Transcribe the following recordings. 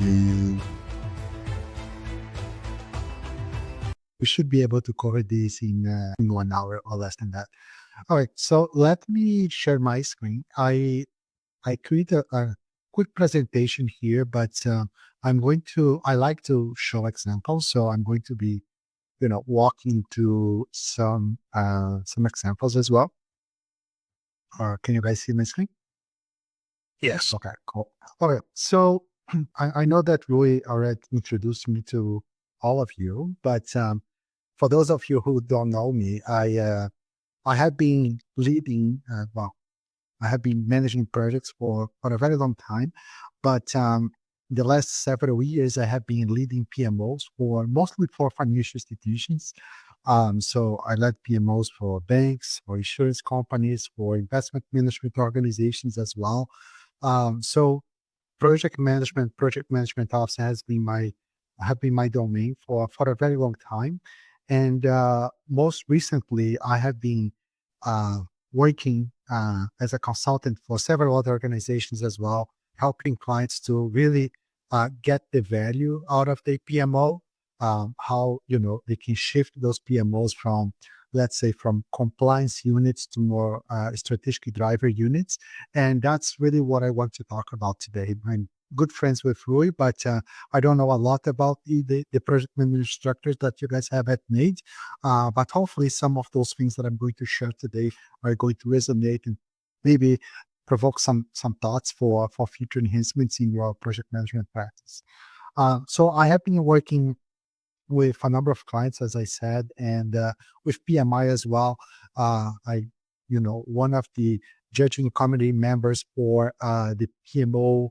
We should be able to cover this in 1 hour or less than that. All right, so let me share my screen. I create a quick presentation here, but I like to show examples, so I'm going to be, walking through some examples as well. Or can you guys see my screen? Yes. Okay, cool. Okay, so I know that Rui already introduced me to all of you, but for those of you who don't know me, I have been leading, I have been managing projects for a very long time, but the last several years I have been leading PMOs for mostly for financial institutions. So I led PMOs for banks, for insurance companies, for investment management organizations as well. So project management ops have been my domain for a very long time, and most recently I have been uh, working as a consultant for several other organizations as well, helping clients to really get the value out of the PMO. How they can shift those PMOs from, let's say, from compliance units to more strategic driver units, and that's really what I want to talk about today. I'm good friends with Rui, but I don't know a lot about the project management structures that you guys have at Nate. But hopefully some of those things that I'm going to share today are going to resonate and maybe provoke some thoughts for future enhancements in your project management practice. So I have been working with a number of clients, as I said, and with PMI as well. One of the judging committee members for the PMO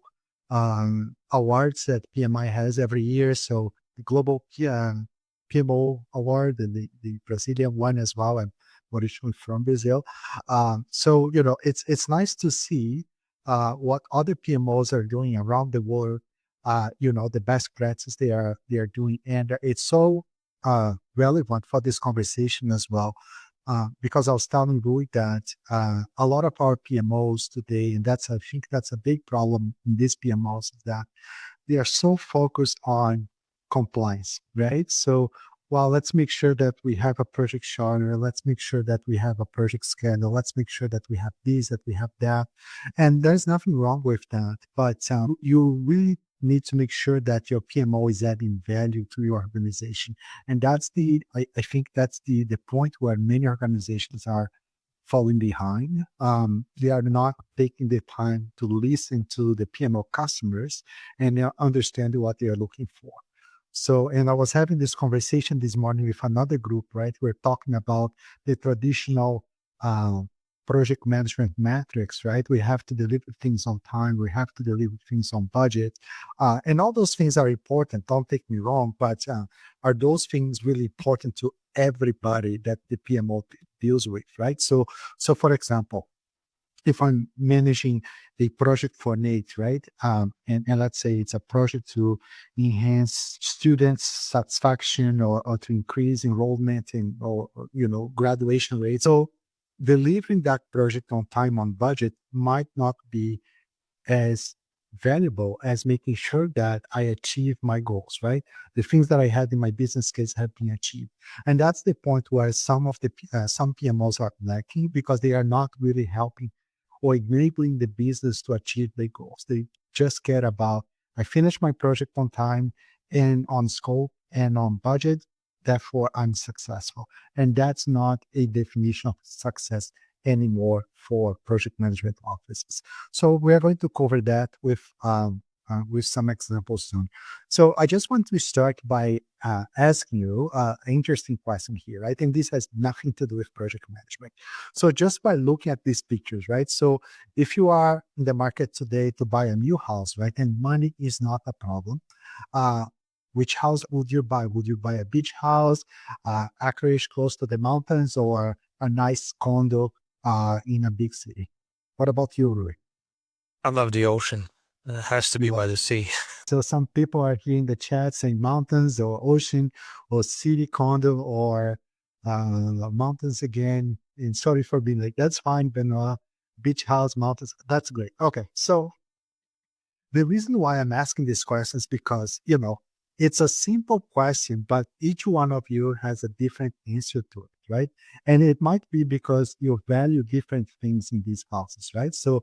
awards that PMI has every year. So the global PMO award and the Brazilian one as well, and originally from Brazil. So it's nice to see what other PMOs are doing around the world, the best practices they are doing, and it's so relevant for this conversation as well, because I was telling Rui that a lot of our PMOs today, and I think that's a big problem in these PMOs, is that they are so focused on compliance, right? So, well, let's make sure that we have a project charter. Let's make sure that we have a project schedule. Let's make sure that we have this, that we have that. And there's nothing wrong with that. But you really need to make sure that your PMO is adding value to your organization. And I think that's the point where many organizations are falling behind. They are not taking the time to listen to the PMO customers and understand what they are looking for. So, and I was having this conversation this morning with another group, right? We're talking about the traditional uh, project management metrics, right? We have to deliver things on time. We have to deliver things on budget. And all those things are important. Don't take me wrong, but are those things really important to everybody that the PMO deals with, right? So for example, if I'm managing a project for Nate, right? And let's say it's a project to enhance students' satisfaction or to increase enrollment or graduation rates. So delivering that project on time, on budget might not be as valuable as making sure that I achieve my goals, right? The things that I had in my business case have been achieved. And that's the point where some PMOs are lacking because they are not really helping or enabling the business to achieve their goals. They just care about, I finished my project on time and on scope and on budget, therefore I'm successful. And that's not a definition of success anymore for project management offices. So we are going to cover that with some examples soon. So I just want to start by asking you an interesting question here, right? And this has nothing to do with project management. So just by looking at these pictures, right? So if you are in the market today to buy a new house, right, and money is not a problem, which house would you buy? Would you buy a beach house, acreage close to the mountains, or a nice condo in a big city? What about you, Rui? I love the ocean. It has to be by the sea. So some people are here in the chat saying mountains or ocean or city condo or mountains again. And sorry for being like, that's fine, Benoit. Beach house, mountains. That's great. Okay. So The reason why I'm asking this question is because, it's a simple question, but each one of you has a different answer to it, right? And it might be because you value different things in these houses, right? So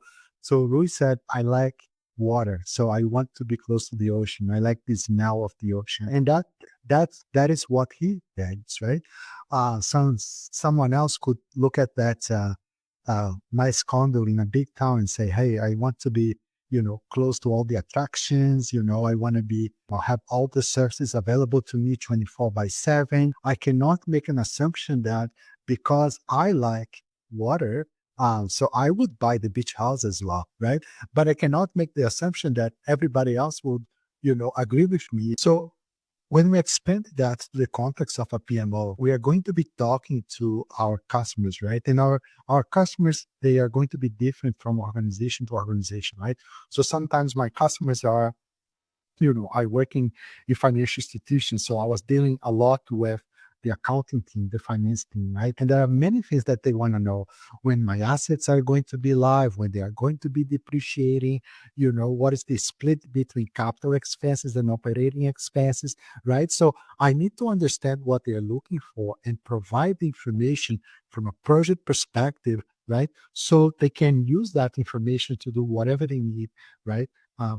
Rui said, I like water, so I want to be close to the ocean. I like the smell of the ocean, and that is what he values, right? Someone else could look at that nice condo in a big town and say, hey, I want to be close to all the attractions. I want to be, have all the services available to me 24 by 7. I cannot make an assumption that because I like water, so I would buy the beach house as well, right? But I cannot make the assumption that everybody else would, agree with me. So when we expand that to the context of a PMO, we are going to be talking to our customers, right? And our customers, they are going to be different from organization to organization, right? So sometimes my customers are, I work in financial institutions, so I was dealing a lot with the accounting team, the finance team, right? And there are many things that they want to know: when my assets are going to be live, when they are going to be depreciating, what is the split between capital expenses and operating expenses, right? So I need to understand what they are looking for and provide the information from a project perspective, right? So they can use that information to do whatever they need, right?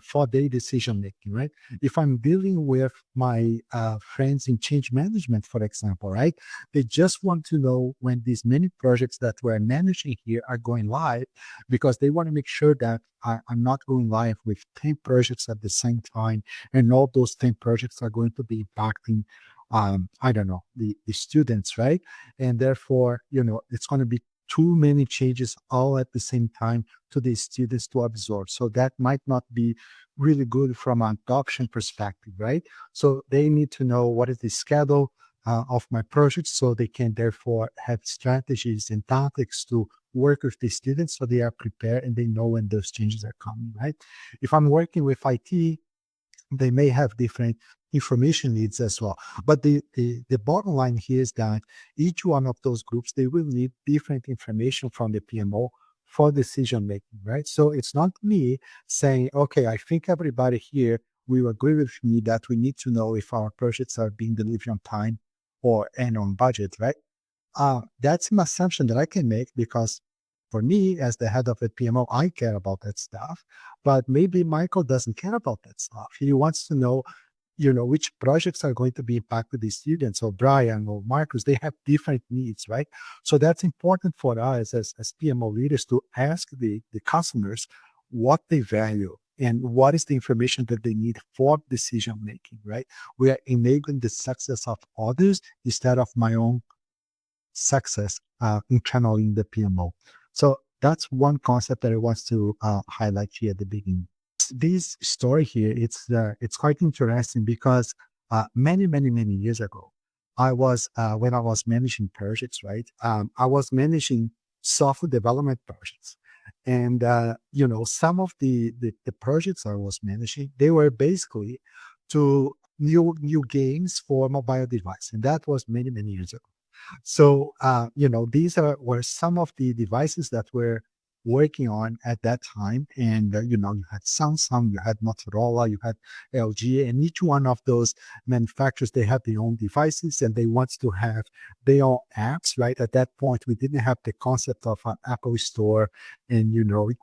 For their decision making, right? If I'm dealing with my friends in change management, for example, right? They just want to know when these many projects that we're managing here are going live, because they want to make sure that I'm not going live with 10 projects at the same time, and all those 10 projects are going to be impacting I don't know, the students, right? And therefore, it's going to be too many changes all at the same time to the students to absorb. So that might not be really good from an adoption perspective, right? So they need to know what is the schedule of my project, so they can therefore have strategies and tactics to work with the students so they are prepared and they know when those changes are coming, right? If I'm working with IT, they may have different information needs as well. But the bottom line here is that each one of those groups, they will need different information from the PMO for decision making, right? So it's not me saying, okay, I think everybody here will agree with me that we need to know if our projects are being delivered on time or and on budget, right? That's an assumption that I can make because for me, as the head of a PMO, I care about that stuff. But maybe Michael doesn't care about that stuff. He wants to know, which projects are going to be impacted the students, or Brian or Marcus. They have different needs, right? So that's important for us as PMO leaders to ask the customers what they value and what is the information that they need for decision making, right? We are enabling the success of others instead of my own success internally in the PMO. So that's one concept that I want to highlight here at the beginning. This story here, it's quite interesting because many years ago, I was when I was managing projects, right? I was managing software development projects, and some of the projects I was managing, they were basically to new games for mobile device, and that was many years ago. So, these were some of the devices that we're working on at that time. And, you had Samsung, you had Motorola, you had LG, and each one of those manufacturers, they have their own devices and they want to have their own apps, right? At that point, we didn't have the concept of an Apple Store and,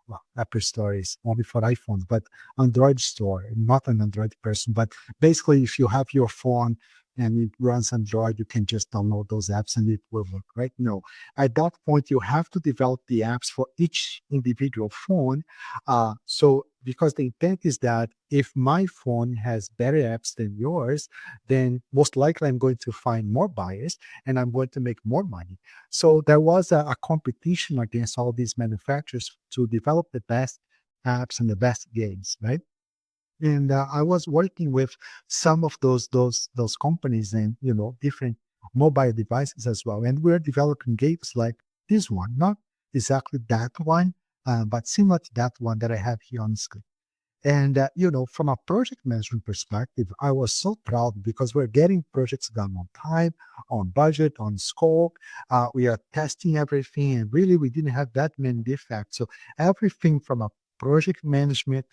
well, Apple Store is only for iPhones, but Android Store. I'm not an Android person, but basically, if you have your phone and it runs Android, you can just download those apps and it will work, right? No. At that point, you have to develop the apps for each individual phone. So, because the intent is that if my phone has better apps than yours, then most likely I'm going to find more buyers and I'm going to make more money. So, there was a competition against all these manufacturers to develop the best apps and the best games, right? And I was working with some of those companies and different mobile devices as well. And we're developing games like this one, not exactly that one, but similar to that one that I have here on screen. And from a project management perspective, I was so proud because we're getting projects done on time, on budget, on scope. We are testing everything, and really we didn't have that many defects. So everything from a project management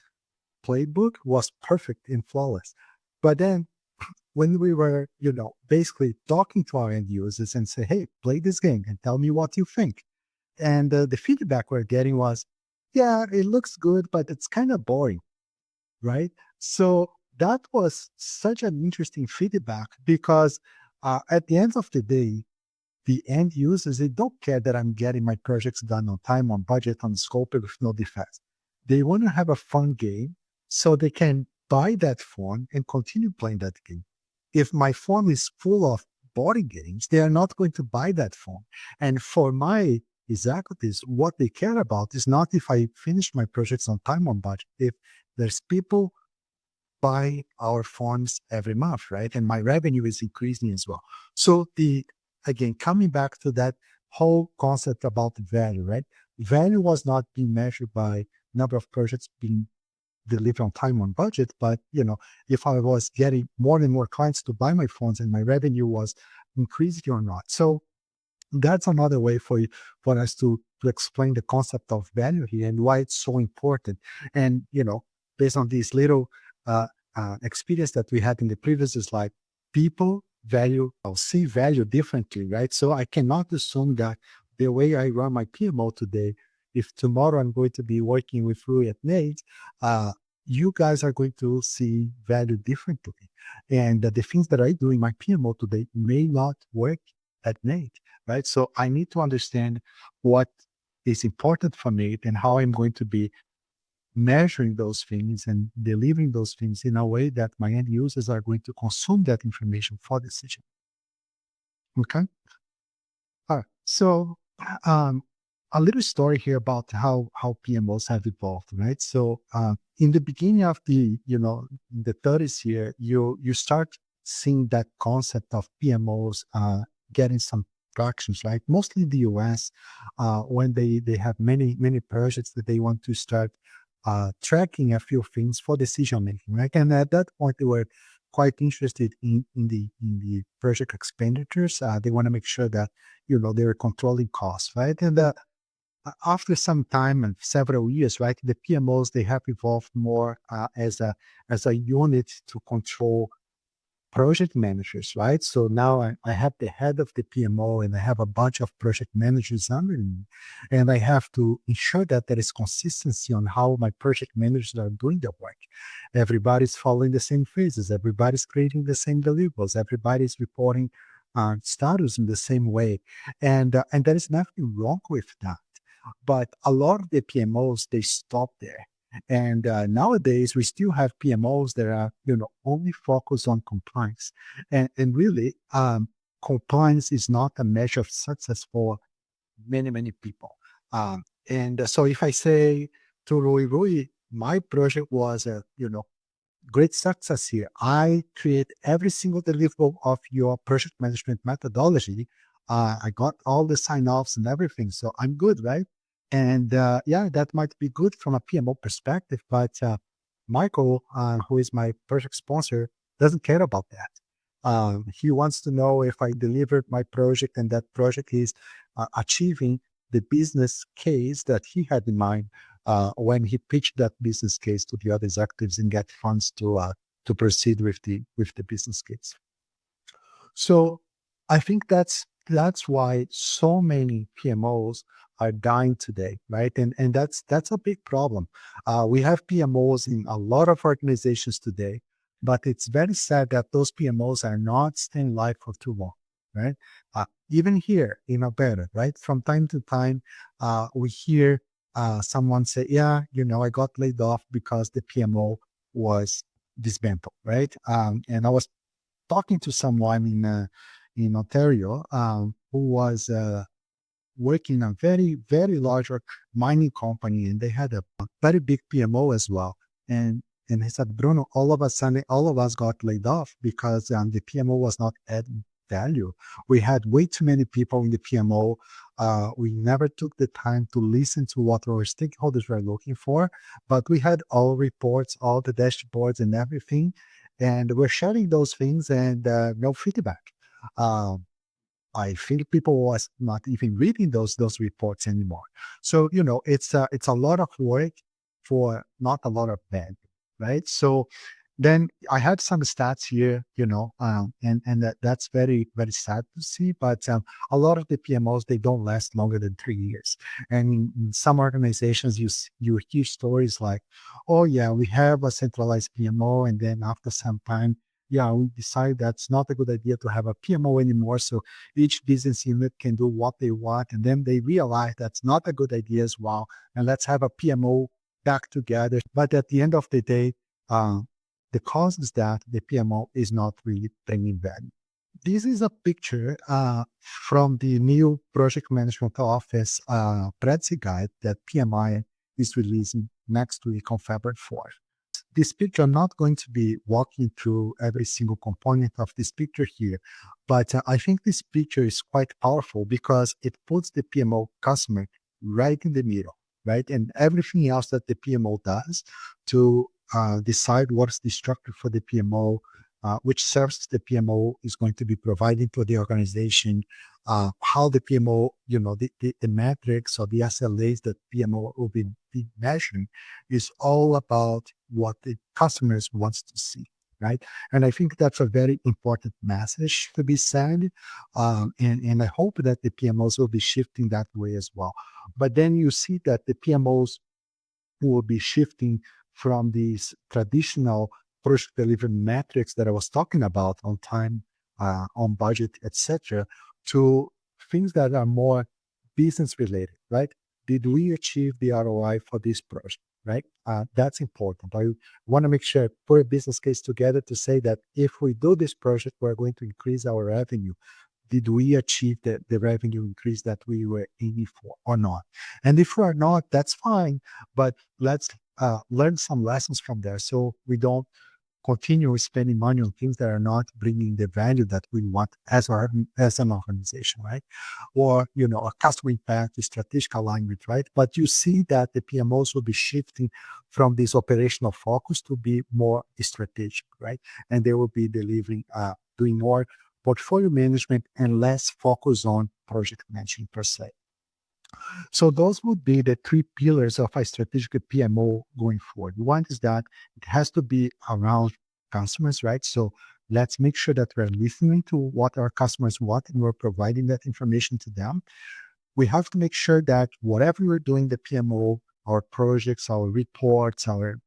playbook was perfect and flawless. But then when we were, basically talking to our end users and say, hey, play this game and tell me what you think. And the feedback we're getting was, yeah, it looks good, but it's kind of boring, right? So that was such an interesting feedback because at the end of the day, the end users, they don't care that I'm getting my projects done on time, on budget, on scope, with no defects. They want to have a fun game so they can buy that phone and continue playing that game. If my phone is full of boring games, they are not going to buy that phone. And for my executives, what they care about is not if I finish my projects on time, on budget. If there's people buy our phones every month, right? And my revenue is increasing as well. So again, coming back to that whole concept about value, right? Value was not being measured by number of projects being delivered on time, on budget, but if I was getting more and more clients to buy my phones and my revenue was increasing or not. So that's another way for us to explain the concept of value here and why it's so important. And based on this little uh, experience that we had in the previous slide, people value or see value differently, right? So I cannot assume that the way I run my PMO today, if tomorrow I'm going to be working with Rui at Nate, you guys are going to see value differently. And the things that I do in my PMO today may not work at Nate, right? So I need to understand what is important for me and how I'm going to be measuring those things and delivering those things in a way that my end users are going to consume that information for decision. Okay. All right. So um, a little story here about how PMOs have evolved, right? So in the beginning of the 30s here, you start seeing that concept of PMOs getting some tractions, right? Mostly in the US, when they have many projects that they want to start tracking a few things for decision making, right? And at that point, they were quite interested in the project expenditures. They want to make sure that they were controlling costs, right? And after some time and several years, right, the PMOs they have evolved more as a unit to control project managers, right? So now I have the head of the PMO and I have a bunch of project managers under me. And I have to ensure that there is consistency on how my project managers are doing their work. Everybody's following the same phases, everybody's creating the same deliverables, everybody's reporting status in the same way. And there is nothing wrong with that. But a lot of the PMOs, they stop there. And nowadays, we still have PMOs that are, only focused on compliance. And really, compliance is not a measure of success for many people. And so if I say to Rui, my project was great success here. I create every single deliverable of your project management methodology. I got all the sign-offs and everything, so I'm good, right? And yeah, that might be good from a PMO perspective, but Michael, who is my project sponsor, doesn't care about that. He wants to know if I delivered my project and that project is achieving the business case that he had in mind when he pitched that business case to the other executives and get funds to proceed with the business case. So I think that's why so many PMOs are dying today, right? And that's a big problem. We have PMOs in a lot of organizations today, but it's very sad that those PMOs are not staying live for too long, right? Even here in Alberta, right? From time to time, we hear someone say, "Yeah, I got laid off because the PMO was dismantled," right? And I was talking to someone in Ontario who was working in a very large mining company, and they had a very big PMO as well. And he said, Bruno, all of a sudden, all of us got laid off because the PMO was not adding value. We had way too many people in the PMO. We never took the time to listen to what our stakeholders were looking for, but we had all reports, all the dashboards and everything, and we're sharing those things and no feedback. I think people was not even reading those reports anymore. So it's a lot of work for not a lot of value, right? So then I had some stats here, and that's very, very sad to see. But a lot of the PMOs, they don't last longer than 3 years. And in some organizations, you hear stories like, oh yeah, we have a centralized PMO, and then after some time, yeah, we decide that's not a good idea to have a PMO anymore. So each business unit can do what they want, and then they realize that's not a good idea as well. And let's have a PMO back together. But at the end of the day, uh, the cause is that the PMO is not really bringing value. This is a picture from the new Project Management Office Prezi guide that PMI is releasing next week on February 4th. This picture, I'm not going to be walking through every single component of this picture here, but I think this picture is quite powerful because it puts the PMO customer right in the middle, right? And everything else that the PMO does to decide what's the structure for the PMO, which services the PMO is going to be providing to the organization, how the PMO, the metrics or the SLAs that PMO will be measuring is all about what the customers wants to see, right? And I think that's a very important message to be said. And I hope that the PMOs will be shifting that way as well. But then you see that the PMOs will be shifting from these traditional project delivery metrics that I was talking about on time, on budget, etc., to things that are more business related, right? Did we achieve the ROI for this project, right? That's important. I want to make sure I put a business case together to say that if we do this project, we're going to increase our revenue. Did we achieve the revenue increase that we were aiming for or not? And if we are not, that's fine, but let's learn some lessons from there so we don't continue spending money on things that are not bringing the value that we want as an organization, right? Or a customer impact, strategic alignment, right? But you see that the PMOs will be shifting from this operational focus to be more strategic, right? And they will be delivering, doing more portfolio management and less focus on project management per se. So those would be the three pillars of a strategic PMO going forward. One is that it has to be around customers, right? So let's make sure that we're listening to what our customers want and we're providing that information to them. We have to make sure that whatever we're doing, the PMO, our projects, our reports, our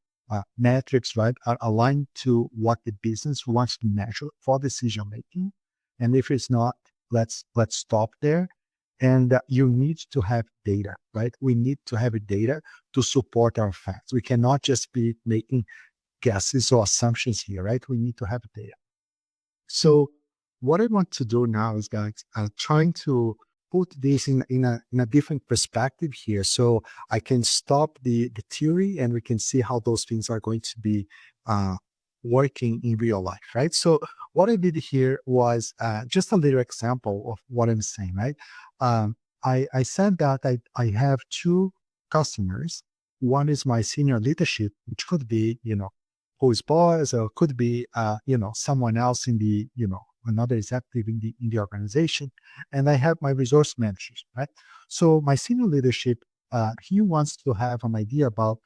metrics, right, are aligned to what the business wants to measure for decision making. And if it's not, let's stop there. And you need to have data, right? We need to have data to support our facts. We cannot just be making guesses or assumptions here, right? We need to have data. So what I want to do now is, guys, trying to put this in a different perspective here, so I can stop the theory and we can see how those things are going to be working in real life, right? So what I did here was just a little example of what I'm saying, right? I said that I have two customers. One is my senior leadership, which could be, who is boss, or could be, someone else in the, another executive in the organization. And I have my resource managers, right? So my senior leadership, he wants to have an idea about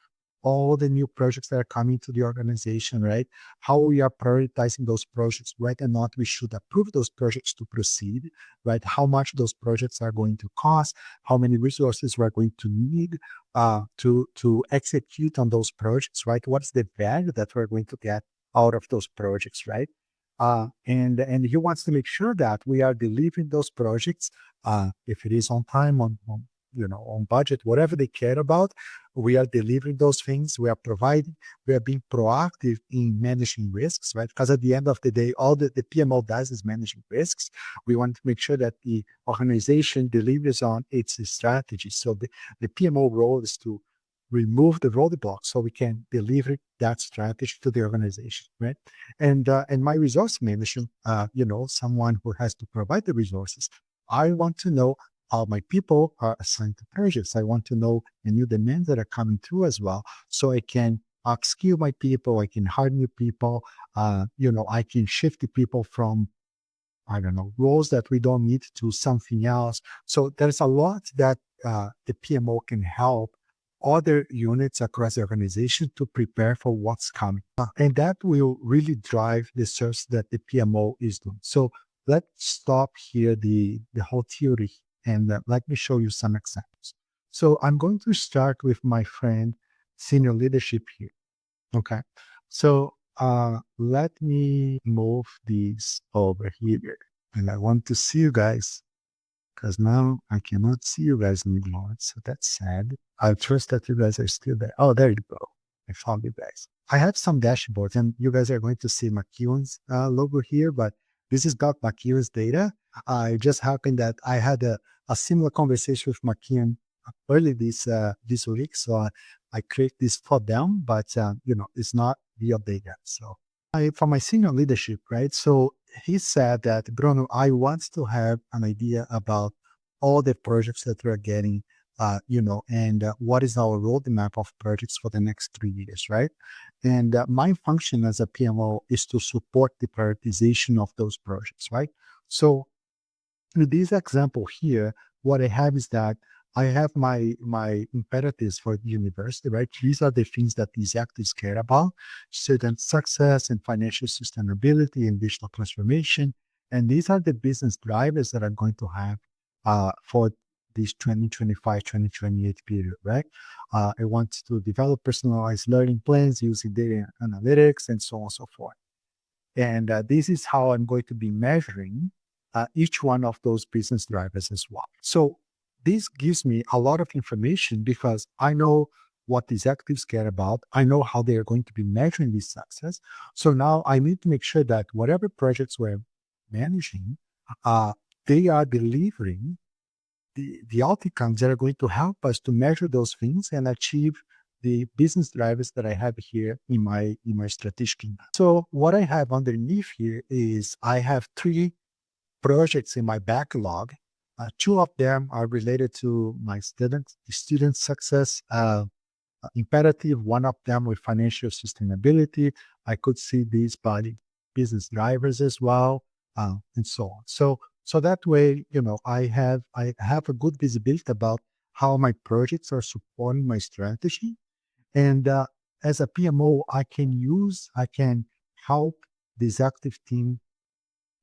all the new projects that are coming to the organization, right? How we are prioritizing those projects, whether or not we should approve those projects to proceed, right? How much those projects are going to cost, how many resources we're going to need to execute on those projects, right? What's the value that we're going to get out of those projects, right? And he wants to make sure that we are delivering those projects, if it is on time, on budget, whatever they care about, we are delivering those things. We are providing. We are being proactive in managing risks, right? Because at the end of the day, all the PMO does is managing risks. We want to make sure that the organization delivers on its strategy. So the PMO role is to remove the roadblocks so we can deliver that strategy to the organization, right? And my resource manager, someone who has to provide the resources, I want to know how my people are assigned to projects. I want to know the new demands that are coming through as well, so I can upskill my people. I can hire new people. I can shift the people from, I don't know, roles that we don't need to something else. So there's a lot that the PMO can help other units across the organization to prepare for what's coming. And that will really drive the search that the PMO is doing. So let's stop here the whole theory and let me show you some examples. So I'm going to start with my friend senior leadership here. Okay. So let me move these over here. And I want to see you guys because now I cannot see you guys anymore. So that's sad. I trust that you guys are still there. Oh, there you go. I found you guys. I have some dashboards and you guys are going to see McEwen's logo here, but this is not McEwen's data. It just happened that I had a similar conversation with McEwen early this week. So I create this for them, but it's not real data. So for my senior leadership, right? So he said that, Bruno, I want to have an idea about all the projects that we're getting, and what is our roadmap of projects for the next 3 years, right? And my function as a PMO is to support the prioritization of those projects, right? So in this example here, what I have is that I have my imperatives for the university, right? These are the things that these actors care about: student success and financial sustainability and digital transformation. And these are the business drivers that I'm going to have for this 2025-2028 period, right? I want to develop personalized learning plans using data analytics and so on and so forth. And this is how I'm going to be measuring each one of those business drivers as well. So this gives me a lot of information because I know what these actives care about. I know how they are going to be measuring this success. So now I need to make sure that whatever projects we're managing, they are delivering the outcomes that are going to help us to measure those things and achieve the business drivers that I have here in my strategic plan. So what I have underneath here is I have 3 projects in my backlog. 2 of them are related to my student success imperative. One of them with financial sustainability. I could see these by the business drivers as well, and so on. So that way, I have a good visibility about how my projects are supporting my strategy. And as a PMO, I can help this active team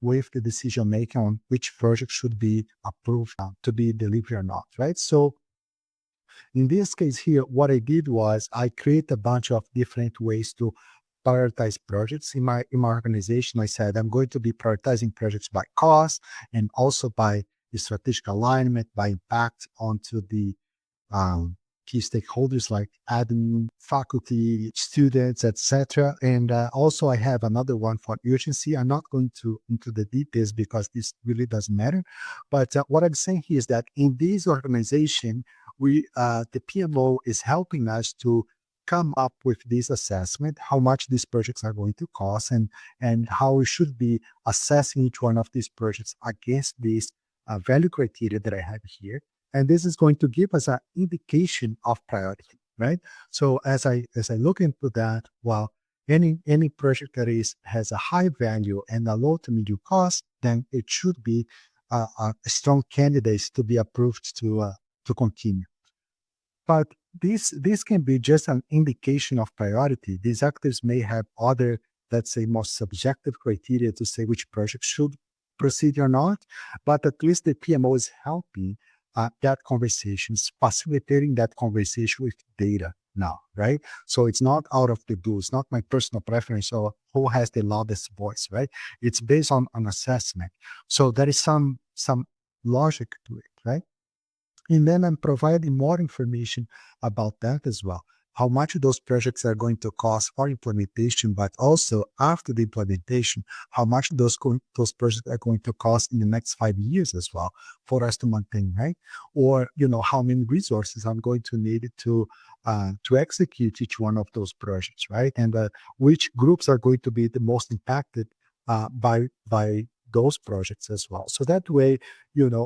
with the decision making on which project should be approved to be delivered or not, right? So in this case here, what I did was I create a bunch of different ways to prioritize projects in my organization. I said I'm going to be prioritizing projects by cost and also by the strategic alignment, by impact onto the um, key stakeholders like admin, faculty, students, etc. And also I have another one for urgency. I'm not going to into the details because this really doesn't matter. But what I'm saying here is that in this organization, the PMO is helping us to come up with this assessment, how much these projects are going to cost, and how we should be assessing each one of these projects against these value criteria that I have here. And this is going to give us an indication of priority, right? So as I look into that, well, any project that has a high value and a low to medium cost, then it should be a strong candidate to be approved to continue. But this can be just an indication of priority. These actors may have other, let's say, more subjective criteria to say which project should proceed or not. But at least the PMO is helping that conversation, facilitating that conversation with data now, right? So it's not out of the blue. It's not my personal preference or who has the loudest voice, right? It's based on an assessment. So there is some logic to it, right? And then I'm providing more information about that as well. How much those projects are going to cost for implementation, but also after the implementation, how much those projects are going to cost in the next 5 years as well for us to maintain, right? Or how many resources I'm going to need to execute each one of those projects, right? And which groups are going to be the most impacted by those projects as well. So that way,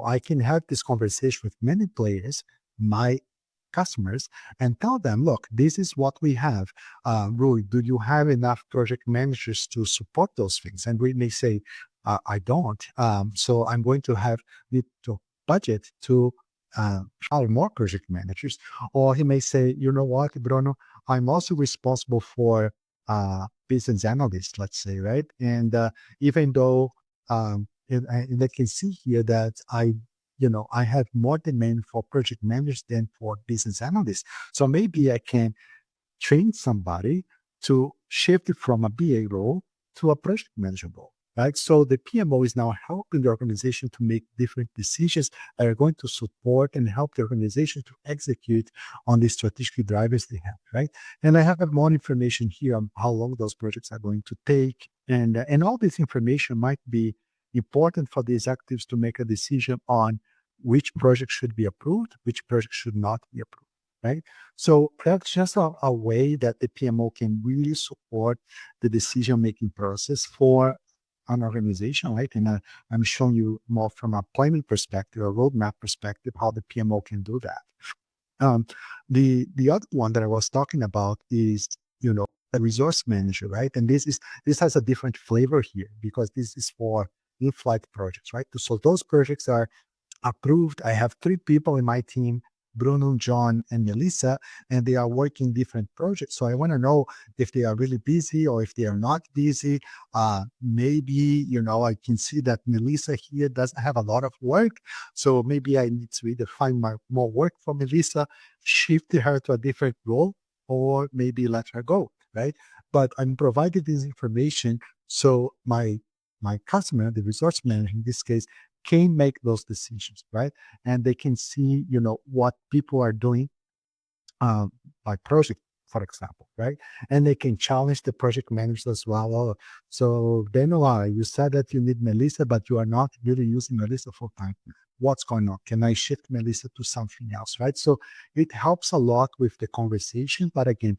I can have this conversation with many players, my customers, and tell them, look, this is what we have. Rui, do you have enough project managers to support those things? And we may say, I don't. So I'm going to need to budget to hire more project managers. Or he may say, you know what, Bruno, I'm also responsible for business analysts, let's say, right? And even though and I can see here that I have more demand for project managers than for business analysts. So maybe I can train somebody to shift from a BA role to a project manager role, right? So the PMO is now helping the organization to make different decisions that are going to support and help the organization to execute on the strategic drivers they have, right? And I have more information here on how long those projects are going to take. And all this information might be important for the executives to make a decision on which project should be approved, which project should not be approved, right? So that's just a way that the PMO can really support the decision-making process for an organization, right? And I'm showing you more from a planning perspective, a roadmap perspective, how the PMO can do that. Um, the other one that I was talking about is, a resource manager, right? And this has a different flavor here because this is for in-flight projects, right? So those projects are approved. I have 3 people in my team, Bruno, John, and Melissa, and they are working different projects. So I want to know if they are really busy or if they are not busy. Maybe, I can see that Melissa here doesn't have a lot of work. So maybe I need to either find more work for Melissa, shift her to a different role, or maybe let her go, right? But I'm providing this information so my customer, the resource manager in this case, can make those decisions, right? And they can see, what people are doing um, by project, for example, right? And they can challenge the project managers as well. Oh, so Benoit, you said that you need Melissa, but you are not really using Melissa full time. What's going on? Can I shift Melissa to something else, right? So it helps a lot with the conversation. But again,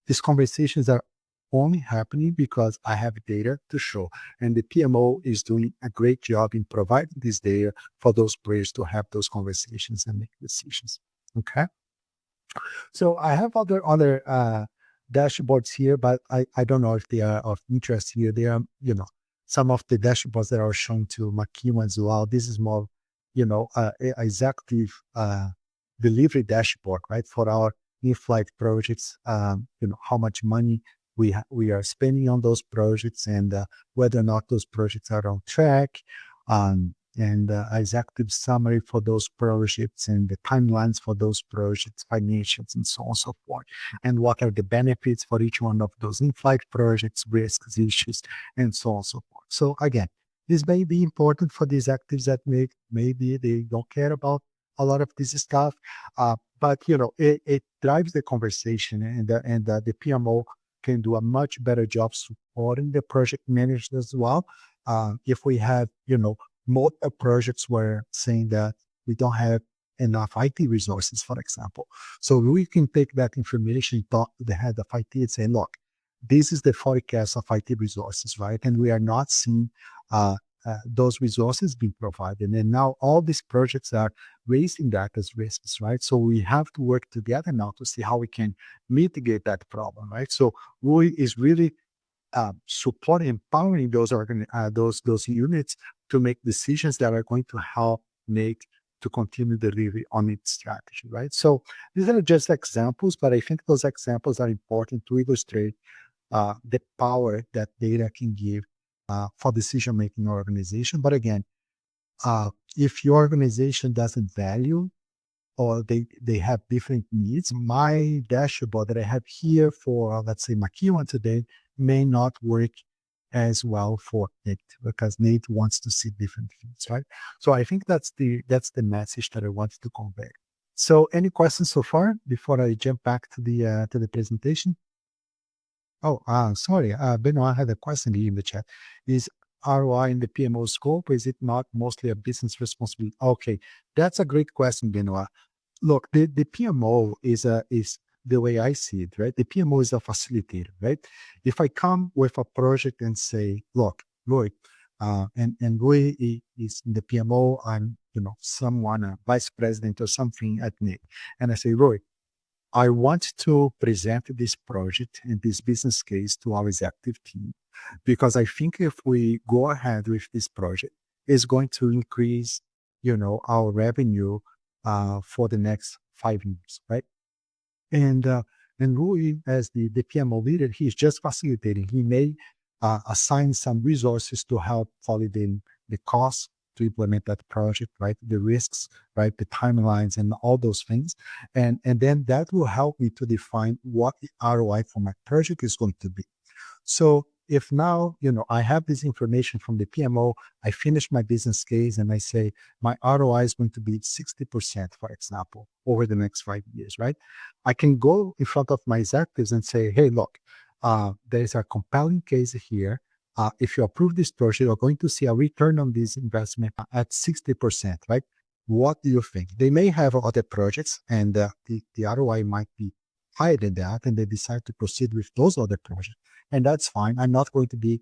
these conversations are only happening because I have data to show. And the PMO is doing a great job in providing this data for those players to have those conversations and make decisions. Okay. So I have other dashboards here, but I don't know if they are of interest here. They are, some of the dashboards that are shown to Makimo as well. This is more, executive delivery dashboard, right? For our in-flight projects, how much money we are spending on those projects and whether or not those projects are on track. And executive summary for those projects and the timelines for those projects, financials, and so on and so forth. And what are the benefits for each one of those in-flight projects, risks, issues, and so on and so forth. So again, this may be important for the executives that maybe they don't care about a lot of this stuff, but it drives the conversation, and the PMO can do a much better job supporting the project managers as well. If we have, most projects were saying that we don't have enough IT resources, for example. So we can take that information, talk to the head of IT and say, look, this is the forecast of IT resources, right? And we are not seeing those resources being provided. And now all these projects are raising that as risks, right? So we have to work together now to see how we can mitigate that problem, right? So we is really support empowering those units to make decisions that are going to help make to continue delivery on its strategy, right? So these are just examples, but I think those examples are important to illustrate the power that data can give for decision making organization. But again, if your organization doesn't value or they have different needs. My dashboard that I have here for, let's say, Makiwan today may not work as well for Nate because Nate wants to see different things, right? So I think that's the message that I wanted to convey. So any questions so far before I jump back to the presentation? Oh, sorry, Benoit had a question here in the chat. Is ROI in the PMO scope? Is it not mostly a business responsibility? Okay, that's a great question, Benoit. Look, the PMO is the way I see it, right? The PMO is a facilitator, right? If I come with a project and say, look, Roy, and Roy is in the PMO, I'm someone, a vice president or something at NIC, and I say, Roy, I want to present this project and this business case to our executive team because I think if we go ahead with this project, it's going to increase, our revenue for the next 5 years, right? And Rui, as the PMO leader, he's just facilitating. He may assign some resources to help validate the costs to implement that project, right? The risks, right? The timelines and all those things. And then that will help me to define what the ROI for my project is going to be. So if now, I have this information from the PMO, I finish my business case and I say my ROI is going to be 60%, for example, over the next 5 years, right? I can go in front of my executives and say, hey, look, there's a compelling case here. If you approve this project, you're going to see a return on this investment at 60%, right? What do you think? They may have other projects and the ROI might be higher than that, and they decide to proceed with those other projects. And that's fine. I'm not going to be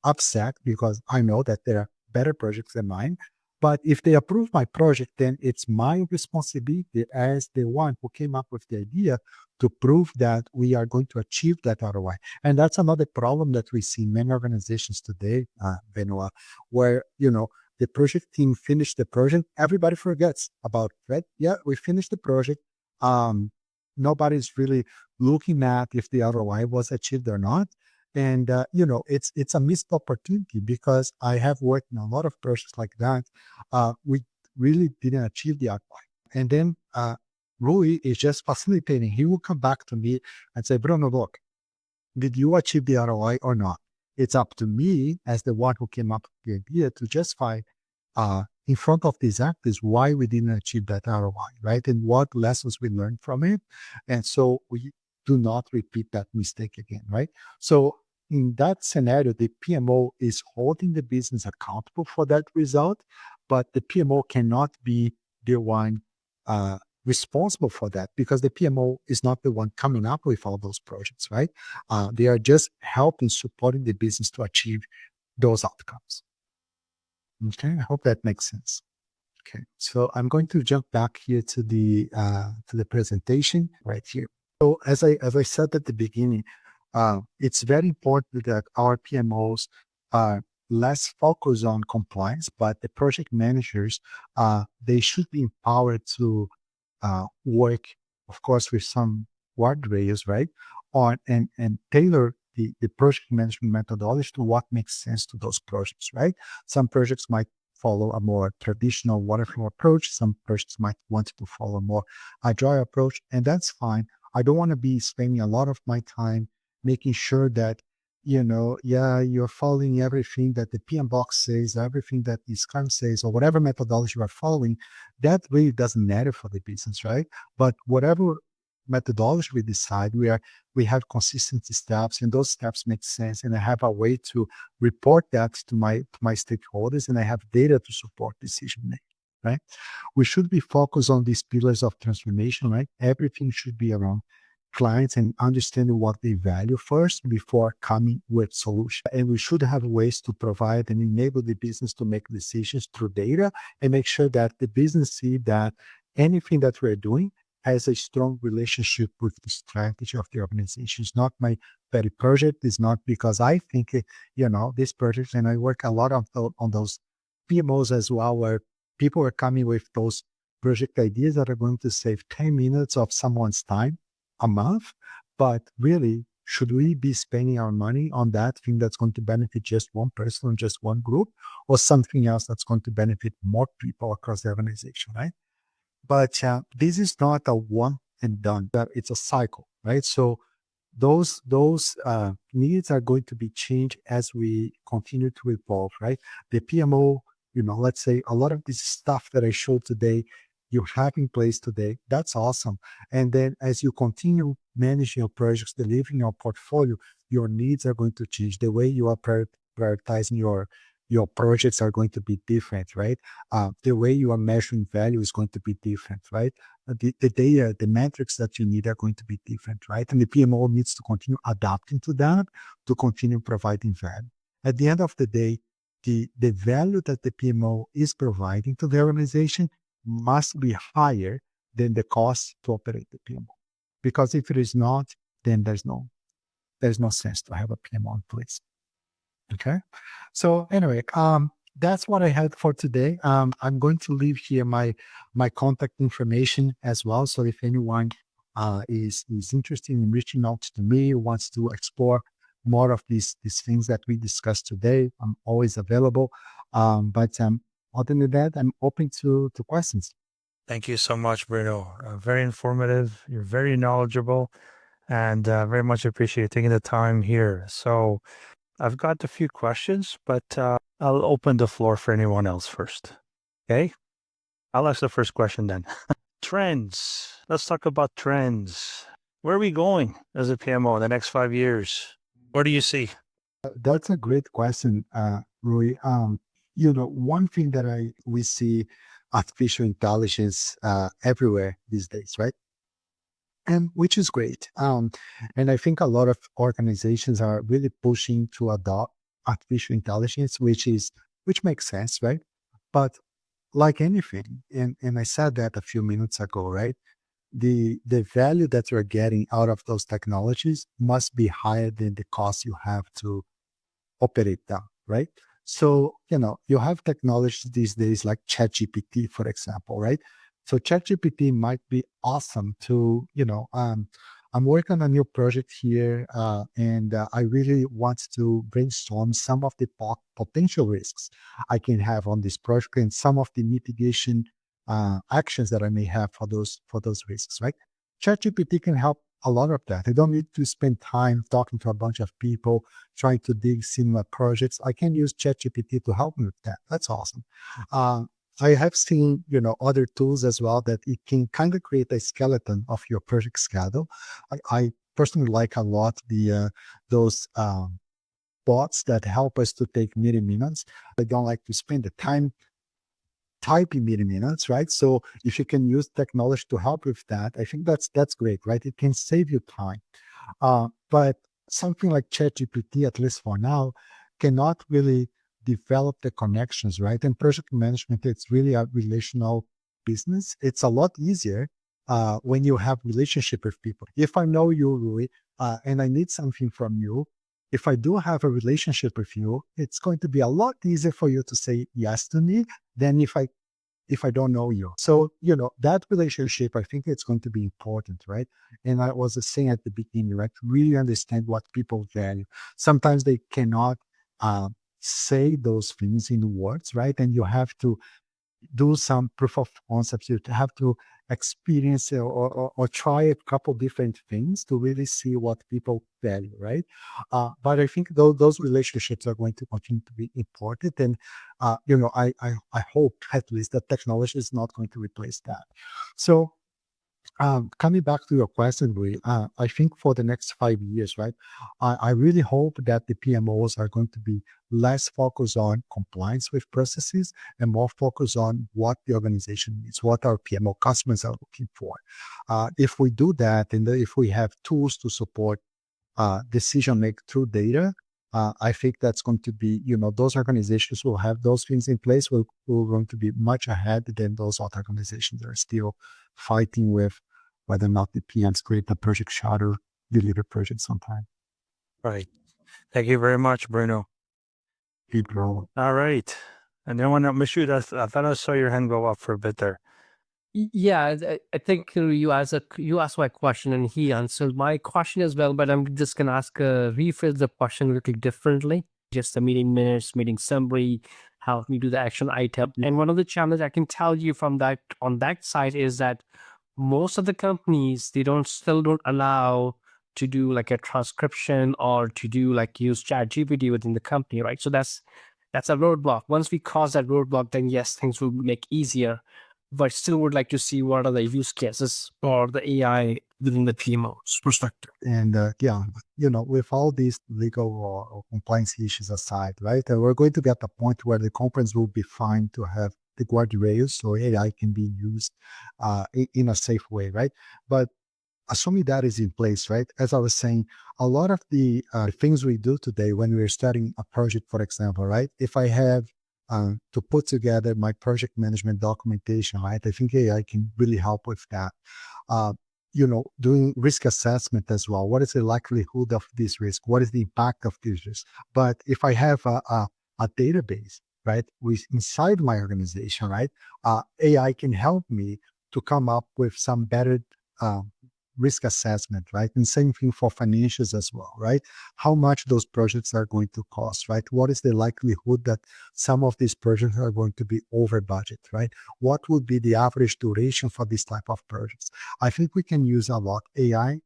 upset because I know that there are better projects than mine. But if they approve my project, then it's my responsibility as the one who came up with the idea to prove that we are going to achieve that ROI. And that's another problem that we see in many organizations today, Benoit, where, the project team finished the project, everybody forgets about it, right? Yeah, we finished the project. Nobody's really looking at if the ROI was achieved or not. And it's a missed opportunity because I have worked in a lot of projects like that. We really didn't achieve the ROI. And then Rui is just facilitating. He will come back to me and say, Bruno, look, did you achieve the ROI or not? It's up to me as the one who came up with the idea to justify in front of these actors why we didn't achieve that ROI, right? And what lessons we learned from it. And so we do not repeat that mistake again, right? So in that scenario, the PMO is holding the business accountable for that result, but the PMO cannot be the one responsible for that because the PMO is not the one coming up with all those projects, right? They are just helping, supporting the business to achieve those outcomes. Okay, I hope that makes sense. Okay, so I'm going to jump back here to the presentation right here. So as I said at the beginning, it's very important that our PMOs are less focused on compliance, but the project managers they should be empowered to work, of course, with some guardrails, right, on and tailor the project management methodology to what makes sense to those projects, right? Some projects might follow a more traditional waterfall approach. Some projects might want to follow a more agile approach, and that's fine. I don't want to be spending a lot of my time making sure that, you're following everything that the PM box says, everything that the Scrum says, or whatever methodology you are following. That really doesn't matter for the business, right? But whatever methodology we decide, we have consistent steps, and those steps make sense, and I have a way to report that to my stakeholders, and I have data to support decision making, right? We should be focused on these pillars of transformation, right? Everything should be around clients and understanding what they value first before coming with solutions. And we should have ways to provide and enable the business to make decisions through data and make sure that the business see that anything that we're doing has a strong relationship with the strategy of the organization. It's not my petty project. It's not because I think, this project, and I work a lot on those PMOs as well, where people are coming with those project ideas that are going to save 10 minutes of someone's time a month. But really, should we be spending our money on that thing that's going to benefit just one person, just one group, or something else that's going to benefit more people across the organization, right? But this is not a one and done. That it's a cycle, right? So those needs are going to be changed as we continue to evolve, right? The PMO, let's say a lot of this stuff that I showed today, you have in place today. That's awesome. And then as you continue managing your projects, delivering your portfolio, your needs are going to change. The way you are prioritizing your projects are going to be different, right? The way you are measuring value is going to be different, right? The data, the metrics that you need are going to be different, right? And the PMO needs to continue adapting to that to continue providing value. At the end of the day, the value that the PMO is providing to the organization must be higher than the cost to operate the PMO. Because if it is not, then there's no sense to have a PMO in place. Okay. So anyway, that's what I had for today. I'm going to leave here my contact information as well. So if anyone is interested in reaching out to me, wants to explore more of these things that we discussed today, I'm always available. But other than that, I'm open to questions. Thank you so much, Bruno. Very informative. You're very knowledgeable, and very much appreciate taking the time here. So I've got a few questions, but I'll open the floor for anyone else first. Okay? I'll ask the first question then. Trends. Let's talk about trends. Where are we going as a PMO in the next 5 years? What do you see? That's a great question, Rui. One thing that we see artificial intelligence everywhere these days, right? And which is great. And I think a lot of organizations are really pushing to adopt artificial intelligence, which makes sense, right? But like anything, and I said that a few minutes ago, right? The value that you're getting out of those technologies must be higher than the cost you have to operate them, right? So, you have technology these days like ChatGPT, for example, right? So ChatGPT might be awesome I'm working on a new project here, and I really want to brainstorm some of the potential risks I can have on this project and some of the mitigation actions that I may have for those risks, right? ChatGPT can help a lot of that. I don't need to spend time talking to a bunch of people trying to dig similar projects. I can use ChatGPT to help me with that. That's awesome. Uh, I have seen, other tools as well that it can kind of create a skeleton of your project schedule. I personally like a lot those bots that help us to take meeting minutes. I don't like to spend the time typing meeting minutes, right? So if you can use technology to help with that, I think that's great, right? It can save you time. But something like ChatGPT, at least for now, cannot really develop the connections, right? And project management, it's really a relational business. It's a lot easier when you have relationship with people. If I know you, Rui, and I need something from you, if I do have a relationship with you, it's going to be a lot easier for you to say yes to me than if I don't know you. So, that relationship, I think it's going to be important, right? And I was saying at the beginning, right? Really understand what people value. Sometimes they cannot uh, say those things in words, right? And you have to do some proof of concepts. You have to experience or try a couple different things to really see what people value, right? But I think those relationships are going to continue to be important. And, I hope at least that technology is not going to replace that. So, coming back to your question, Rui, I think for the next 5 years, right, I really hope that the PMOs are going to be less focused on compliance with processes and more focused on what the organization needs, what our PMO customers are looking for. If we do that, and if we have tools to support decision make through data, I think that's going to be, those organizations will have those things in place. We're going to be much ahead than those other organizations that are still fighting with whether or not the PMs create a project charter, deliver projects on time. Right. Thank you very much, Bruno. Keep rolling. All right. And then when Mashoud, I thought I saw your hand go up for a bit there. Yeah, I think you asked my question and he answered my question as well, but I'm just gonna rephrase the question a little differently. Just the meeting minutes, meeting summary, help me do the action item. And one of the challenges I can tell you from that on that side is that most of the companies they don't allow to do like a transcription or to do like use chat GPT within the company, right? So that's a roadblock. Once we cross that roadblock, then yes, things will make easier, but still would like to see what are the use cases for the AI within the PMO's perspective. And with all these legal or compliance issues aside, right, we're going to get a point where the companies will be fine to have the guardrails so AI can be used in a safe way, right? But assuming that is in place, right? As I was saying, a lot of the things we do today when we're starting a project, for example, right? If I have to put together my project management documentation, right? I think AI can really help with that. Uh, doing risk assessment as well. What is the likelihood of this risk? What is the impact of this risk? But if I have a database, right? Inside my organization, right? AI can help me to come up with some better risk assessment, right? And same thing for financials as well, right? How much those projects are going to cost, right? What is the likelihood that some of these projects are going to be over budget, right? What would be the average duration for this type of projects? I think we can use a lot AI,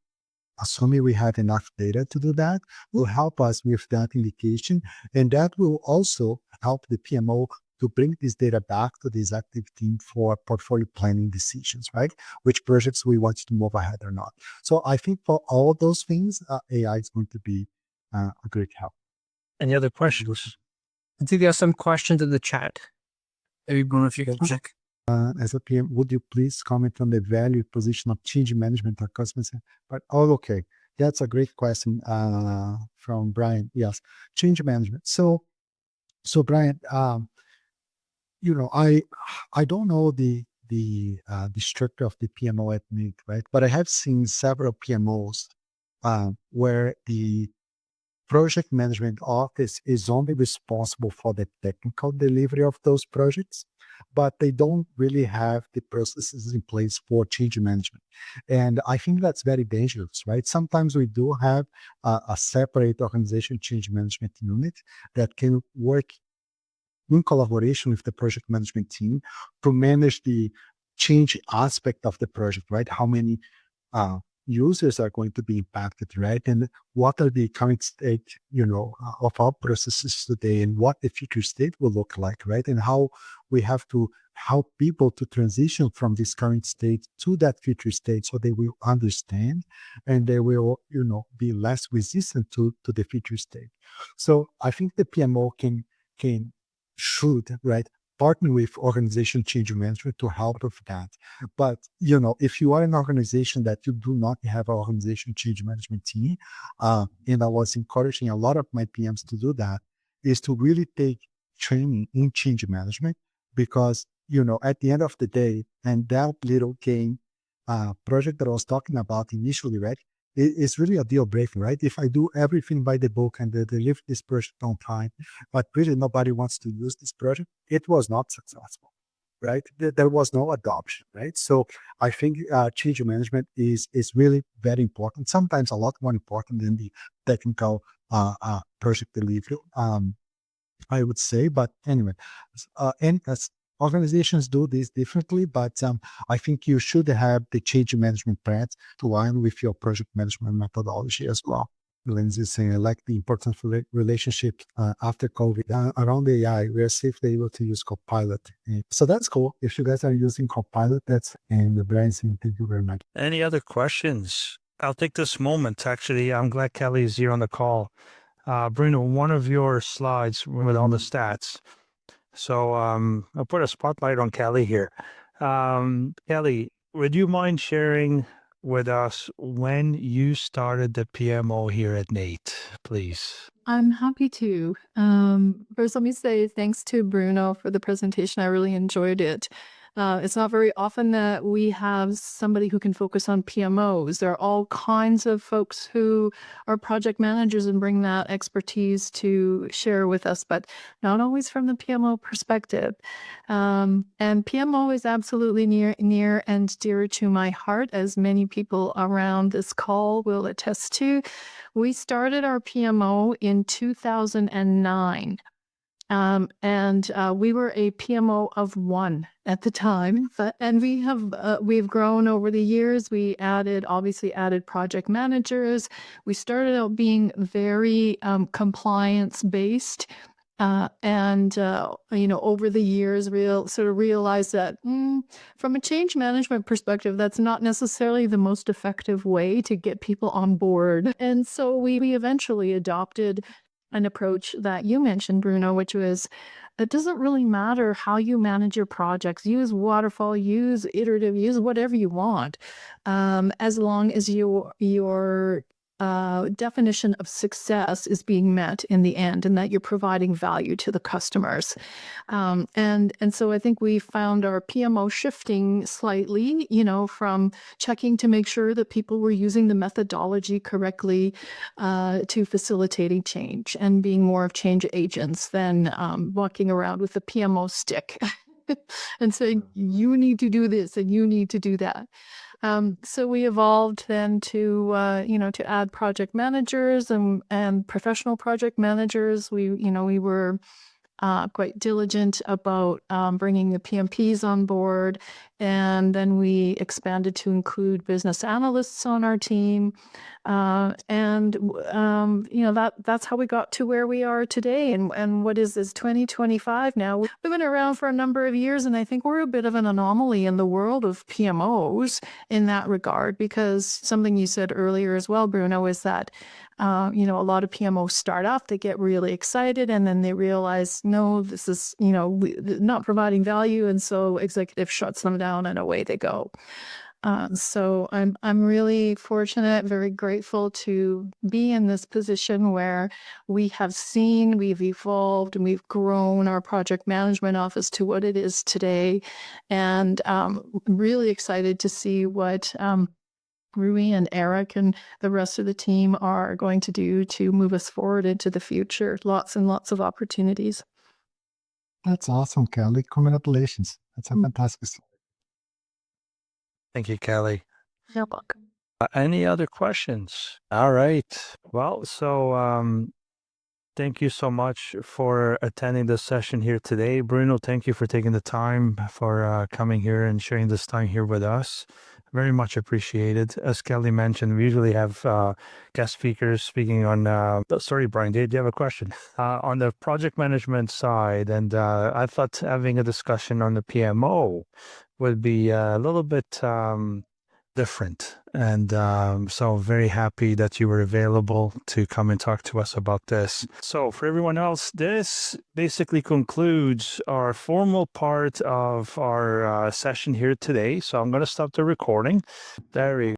assuming we have enough data to do that, will help us with that indication. And that will also help the PMO to bring this data back to the executive team for portfolio planning decisions, right? Which projects we want to move ahead or not. So I think for all those things, AI is going to be a great help. Any other questions? I think there are some questions in the chat. Maybe Bruno, if you can check. As a PM, would you please comment on the value position of change management or customer? But okay, that's a great question from Brian. Yes, change management. So Brian, I don't know the structure of the PMO at NIC, right? But I have seen several PMOs where the project management office is only responsible for the technical delivery of those projects, but they don't really have the processes in place for change management. And I think that's very dangerous, right? Sometimes we do have a separate organization change management unit that can work in collaboration with the project management team to manage the change aspect of the project, right? How many users are going to be impacted, right? And what are the current state, of our processes today, and what the future state will look like, right? And how we have to help people to transition from this current state to that future state, so they will understand and they will, be less resistant to the future state. So I think the PMO should, right, partner with organization change management to help with that. But, if you are an organization that you do not have an organization change management team, and I was encouraging a lot of my PMs to do that, is to really take training in change management, because, at the end of the day, and that little game project that I was talking about initially, right, it's really a deal breaker, right? If I do everything by the book and they deliver this project on time, but really nobody wants to use this project, it was not successful, right? There was no adoption, right? So I think change management is really very important, sometimes a lot more important than the technical project delivery, I would say. But anyway, and as organizations do this differently, but I think you should have the change management plan to align with your project management methodology as well. Lindsay is saying, I like the importance of relationship after COVID. Around the AI, we are safely able to use Copilot. So that's cool. If you guys are using Copilot, and Brian saying, thank you very much. Any other questions? I'll take this moment. Actually, I'm glad Kelly is here on the call. Bruno, one of your slides with all the stats. So I'll put a spotlight on Kelly here. Kelly, would you mind sharing with us when you started the PMO here at NATE, please? I'm happy to. First, let me say thanks to Bruno for the presentation. I really enjoyed it. It's not very often that we have somebody who can focus on PMOs. There are all kinds of folks who are project managers and bring that expertise to share with us, but not always from the PMO perspective. And PMO is absolutely near and dear to my heart, as many people around this call will attest to. We started our PMO in 2009. And we were a PMO of one at the time, and we've grown over the years. We obviously added project managers. We started out being very compliance based. And over the years, we'll sort of realize that from a change management perspective, that's not necessarily the most effective way to get people on board. And so we eventually adopted an approach that you mentioned, Bruno, which was, it doesn't really matter how you manage your projects. Use waterfall, use iterative, use whatever you want, as long as your definition of success is being met in the end, and that you're providing value to the customers. And so I think we found our PMO shifting slightly, from checking to make sure that people were using the methodology correctly to facilitating change and being more of change agents than walking around with the PMO stick and saying, you need to do this and you need to do that. So we evolved then to add project managers and professional project managers. We were quite diligent about bringing the PMPs on board, and then we expanded to include business analysts on our team, that's how we got to where we are today. And what is this, 2025 now? We've been around for a number of years, and I think we're a bit of an anomaly in the world of PMOs in that regard, because something you said earlier as well, Bruno, is that a lot of PMOs start off, they get really excited, and then they realize, no, this is, not providing value. And so executive shuts them down and away they go. So I'm really fortunate, very grateful to be in this position where we've evolved and we've grown our project management office to what it is today. And really excited to see what Rui and Eric and the rest of the team are going to do to move us forward into the future. Lots and lots of opportunities. That's awesome, Kelly. Congratulations. That's a fantastic story. Thank you, Kelly. You're welcome. Any other questions? All right. Well, so thank you so much for attending this session here today. Bruno, thank you for taking the time for coming here and sharing this time here with us. Very much appreciated. As Kelly mentioned, we usually have guest speakers speaking on, sorry, Brian, did you have a question? On the project management side, and I thought having a discussion on the PMO would be a little bit different. And so very happy that you were available to come and talk to us about this. So for everyone else, this basically concludes our formal part of our session here today. So I'm going to stop the recording. There we go.